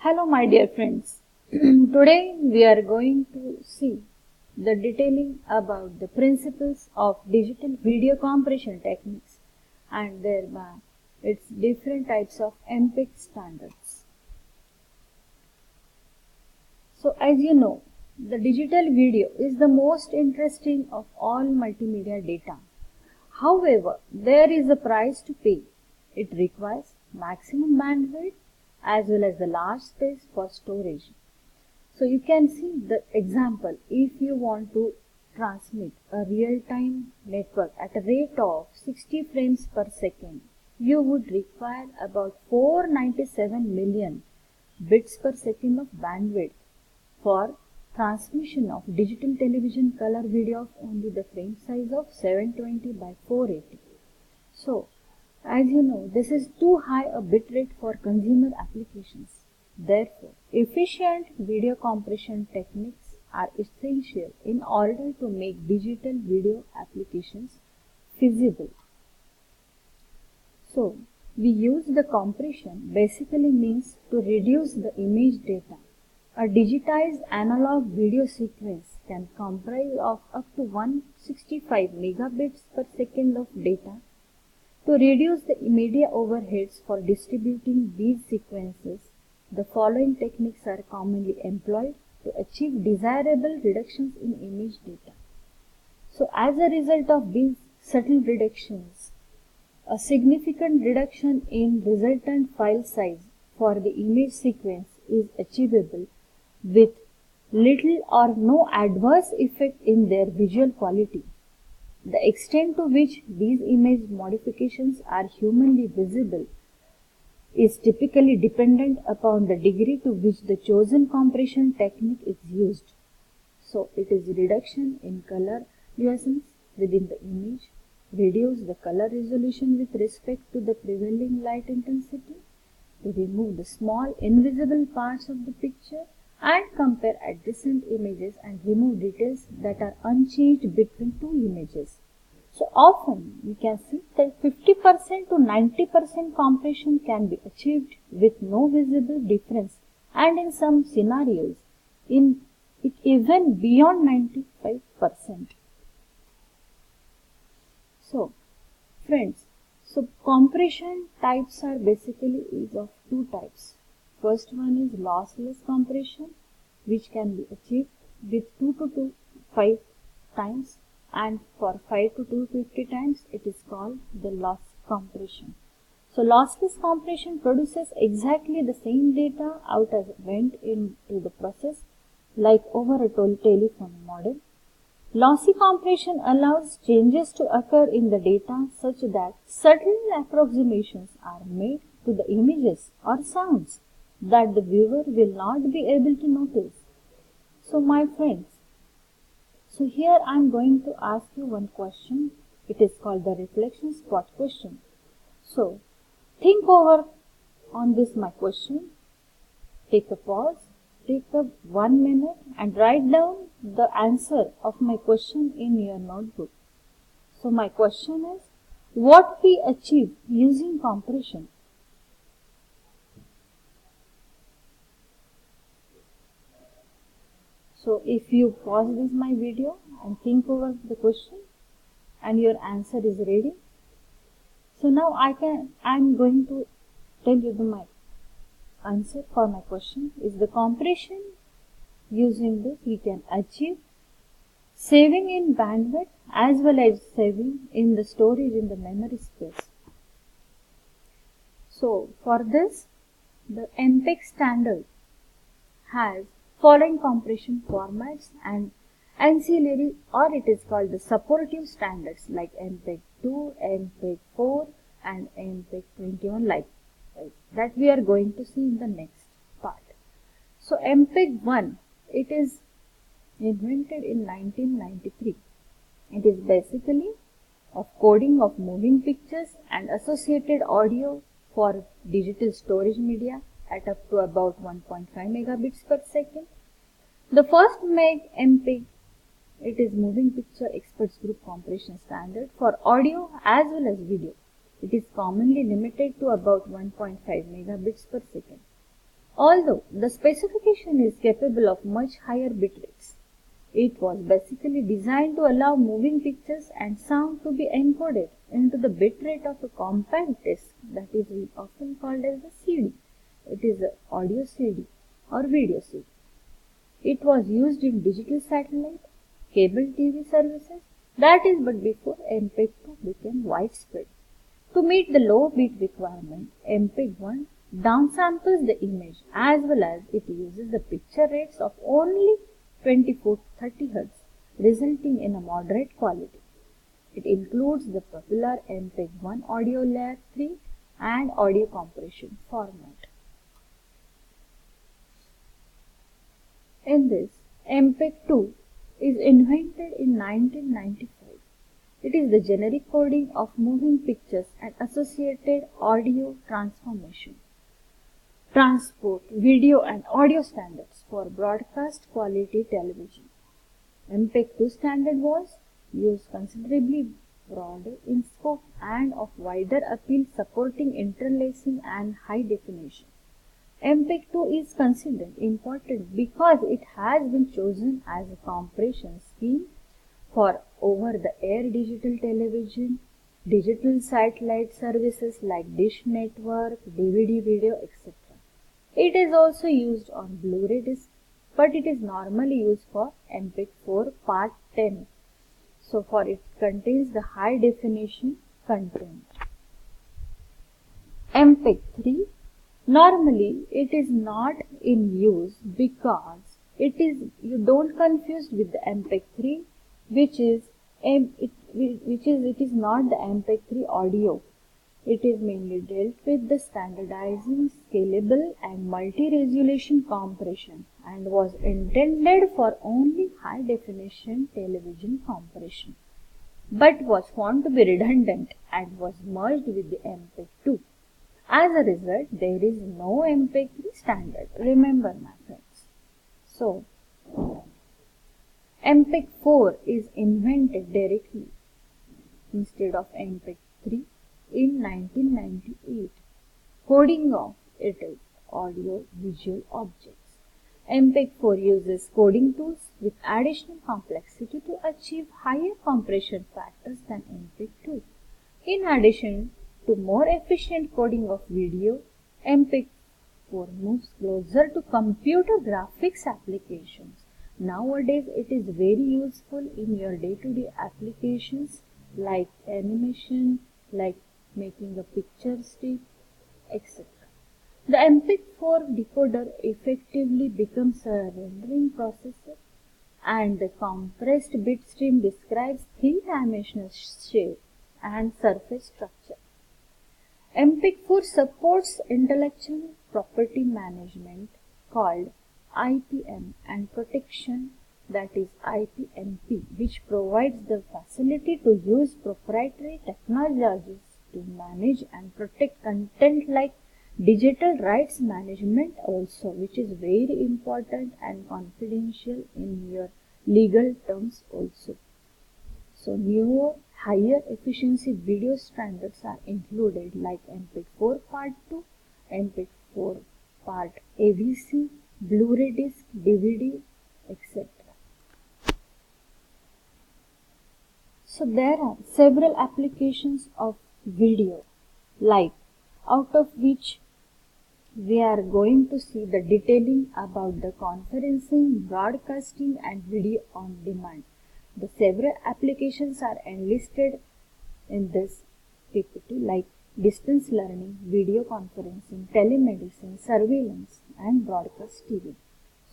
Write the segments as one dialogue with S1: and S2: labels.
S1: Hello my dear friends. Today we are going to see the detailing about the principles of digital video compression techniques and thereby its different types of MPEG standards. So as you know, the digital video is the most interesting of all multimedia data. However, there is a price to pay. It requires maximum bandwidth as well as the large space for storage. So you can see the example. If you want to transmit a real-time network at a rate of 60 frames per second, you would require about 497 million bits per second of bandwidth for transmission of digital television color video of only the frame size of 720 by 480. So, as you know, this is too high a bit rate for consumer applications. Therefore, efficient video compression techniques are essential in order to make digital video applications feasible. So, we use the compression basically means to reduce the image data. A digitized analog video sequence can comprise of up to 165 megabits per second of data. To reduce the media overheads for distributing these sequences, the following techniques are commonly employed to achieve desirable reductions in image data. So, as a result of these subtle reductions, a significant reduction in resultant file size for the image sequence is achievable with little or no adverse effect in their visual quality. The extent to which these image modifications are humanly visible is typically dependent upon the degree to which the chosen compression technique is used. So, it is reduction in color nuisance within the image, reduce the color resolution with respect to the prevailing light intensity, to remove the small invisible parts of the picture, and compare adjacent images and remove details that are unchanged between two images. So often we can see that 50% to 90% compression can be achieved with no visible difference, and in some scenarios in it even beyond 95%. So friends, compression types are basically of two types. First one is lossless compression, which can be achieved with 2 to 5 times, and for 5 to 250 times it is called the loss compression. So lossless compression produces exactly the same data out as it went into the process, like over a telephone model. Lossy compression allows changes to occur in the data such that subtle approximations are made to the images or sounds that the viewer will not be able to notice. So my friends, so here I am going to ask you one question. It is called the reflection spot question. So think over on this my question. Take a pause. Take up 1 minute and write down the answer of my question in your notebook. So my question is, what we achieve using compression? So if you pause this my video and think over the question and your answer is ready. So now I am going to tell you my answer for my question is the compression. Using this we can achieve saving in bandwidth as well as saving in the storage in the memory space. So for this, the MPEG standard has following compression formats and ancillary, or it is called the supportive standards like MPEG 2, MPEG 4 and MPEG 21 like that we are going to see in the next part. So MPEG 1, it is invented in 1993. It is basically of coding of moving pictures and associated audio for digital storage media at up to about 1.5 megabits per second. The first MPEG, it is moving picture experts group compression standard for audio as well as video. It is commonly limited to about 1.5 megabits per second. Although the specification is capable of much higher bit rates, it was basically designed to allow moving pictures and sound to be encoded into the bit rate of a compact disc that is often called as a CD. It is an audio CD or video CD. It was used in digital satellite, cable TV services, that is but before MPEG-2 became widespread. To meet the low bit requirement, MPEG-1 downsamples the image as well as it uses the picture rates of only 24-30 Hz, resulting in a moderate quality. It includes the popular MPEG-1 audio layer 3 and audio compression format. In this, MPEG-2 is invented in 1995. It is the generic coding of moving pictures and associated audio transformation, transport, video and audio standards for broadcast quality television. MPEG-2 standard was used considerably broader in scope and of wider appeal, supporting interlacing and high definition. MPEG-2 is considered important because it has been chosen as a compression scheme for over-the-air digital television, digital satellite services like Dish Network, DVD video, etc. It is also used on Blu-ray disc, but it is normally used for MPEG-4 Part 10. So, for it contains the high definition content. MPEG-3, normally it is not in use because you don't confuse with the MPEG-3, which is not the MPEG-3 audio. It is mainly dealt with the standardizing, scalable and multi-resolution compression and was intended for only high-definition television compression, but was found to be redundant and was merged with the MPEG-2. As a result, there is no MPEG-3 standard. Remember, my friends. So, MPEG-4 is invented directly instead of MPEG-3 in 1998. Coding of it is audio-visual objects. MPEG-4 uses coding tools with additional complexity to achieve higher compression factors than MPEG-2. In addition to more efficient coding of video, MPEG-4 moves closer to computer graphics applications. Nowadays, it is very useful in your day-to-day applications like animation, like making a picture strip, etc. The MPEG-4 decoder effectively becomes a rendering processor, and the compressed bit stream describes three-dimensional shape and surface structure. MPEG-4 supports intellectual property management called IPM and protection, that is IPMP, which provides the facility to use proprietary technologies to manage and protect content like digital rights management also, which is very important and confidential in your legal terms also. So newer, higher efficiency video standards are included like MPEG-4 Part 2, MPEG-4 Part AVC, Blu-ray disc, DVD, etc. So there are several applications of video, like out of which we are going to see the detailing about the conferencing, broadcasting and video on demand. The several applications are enlisted in this PPT like distance learning, video conferencing, telemedicine, surveillance and broadcast TV.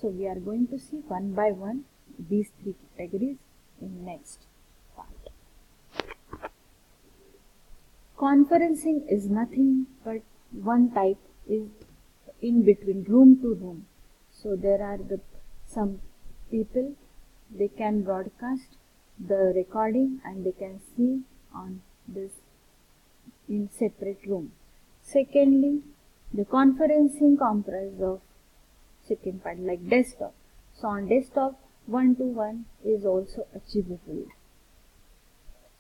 S1: So we are going to see one by one these three categories in next part. Conferencing is nothing but one type is in between room to room. So there are some people, they can broadcast the recording and they can see on this in separate room. Secondly, the conferencing comprises of second part like desktop. So on desktop, one-to-one is also achievable.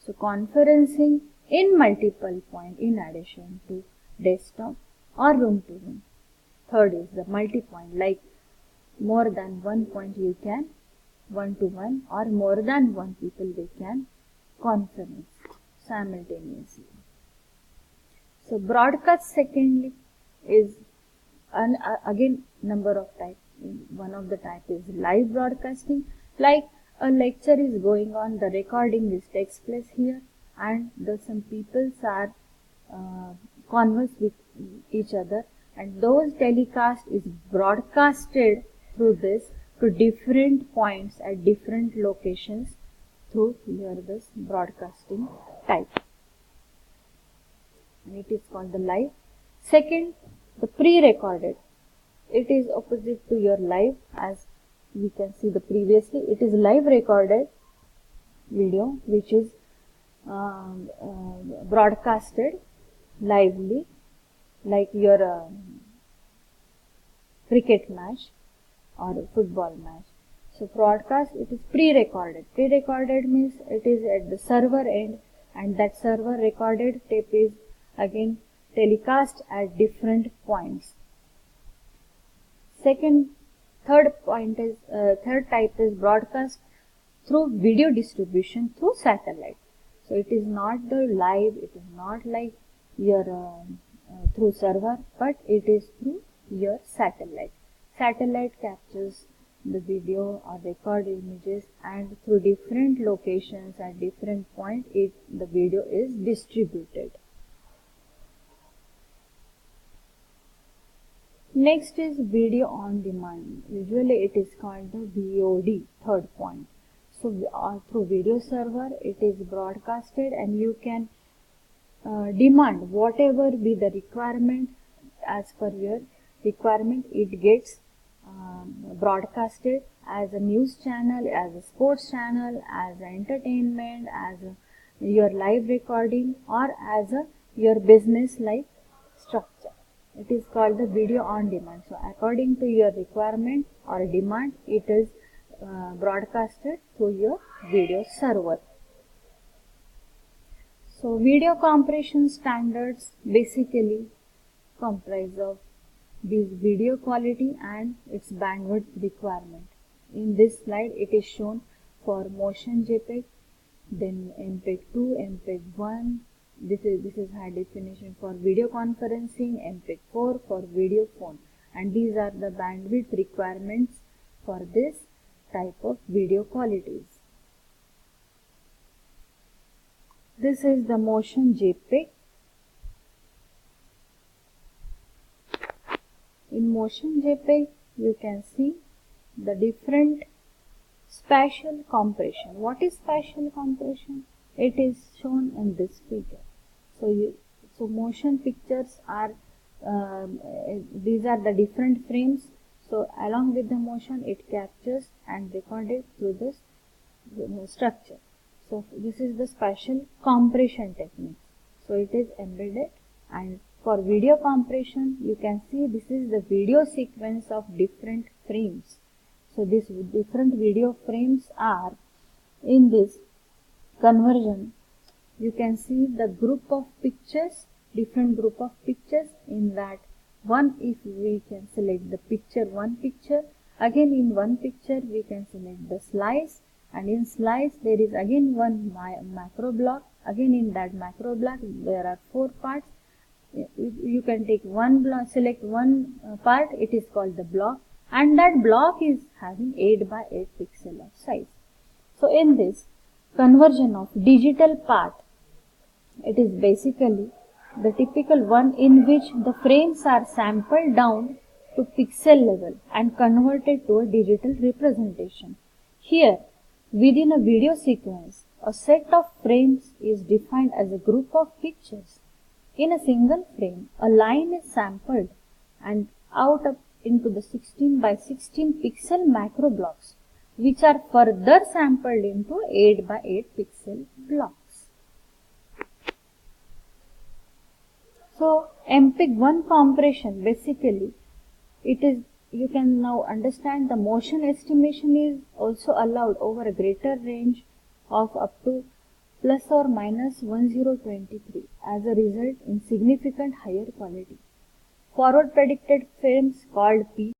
S1: So conferencing in multiple point in addition to desktop or room to room. Third is the multi-point, like more than one point you can one-to-one, or more than one people they can conference simultaneously. So broadcast secondly is again number of types. One of the type is live broadcasting, like a lecture is going on, the recording is takes place here, and some peoples are converse with each other, and those telecast is broadcasted through this to different points at different locations through here this broadcasting type, and it is called the live. Second, the pre-recorded. It is opposite to your live, as we can see the previously. It is live recorded video which is broadcasted lively, like your cricket match or football match. So broadcast, it is pre-recorded. Pre-recorded means it is at the server end, and that server recorded tape is again telecast at different points. Third type is broadcast through video distribution through satellite. So it is not the live, it is not like your through server, but it is through your satellite. Satellite captures the video or record images, and through different locations at different points the video is distributed. Next is video on demand. Usually it is called the VOD, third point. So through video server it is broadcasted, and you can demand whatever be the requirement. As per your requirement, it gets broadcasted as a news channel, as a sports channel, as a entertainment, as your live recording, or as your business like structure. It is called the video on demand. So according to your requirement or demand, it is broadcasted through your video server. So video compression standards basically comprise of this video quality and its bandwidth requirement. In this slide it is shown for motion JPEG, then MPEG-2, MPEG-1. This is high definition for video conferencing, MPEG-4 for video phone, and these are the bandwidth requirements for this type of video qualities. This is the motion JPEG. In motion JPEG you can see the different spatial compression. What is spatial compression? It is shown in this figure. So motion pictures are these are the different frames. So along with the motion, it captures and recorded through this structure. So this is the spatial compression technique. So it is embedded, and for video compression you can see this is the video sequence of different frames. So these different video frames are in this conversion. You can see the group of pictures, different group of pictures. In that one, if we can select the picture, one picture, again in one picture we can select the slice, and in slice there is again one macro block. Again in that macro block there are 4 parts. You can take one block, select one part, it is called the block, and that block is having 8 by 8 pixel of size. So in this conversion of digital part, it is basically the typical one in which the frames are sampled down to pixel level and converted to a digital representation. Here, within a video sequence, a set of frames is defined as a group of pictures. In a single frame, a line is sampled and out into the 16 by 16 pixel macro blocks, which are further sampled into 8 by 8 pixel blocks. So MPEG-1 compression, basically it is, you can now understand the motion estimation is also allowed over a greater range of up to plus or minus 1023, as a result in significant higher quality. Forward predicted frames called P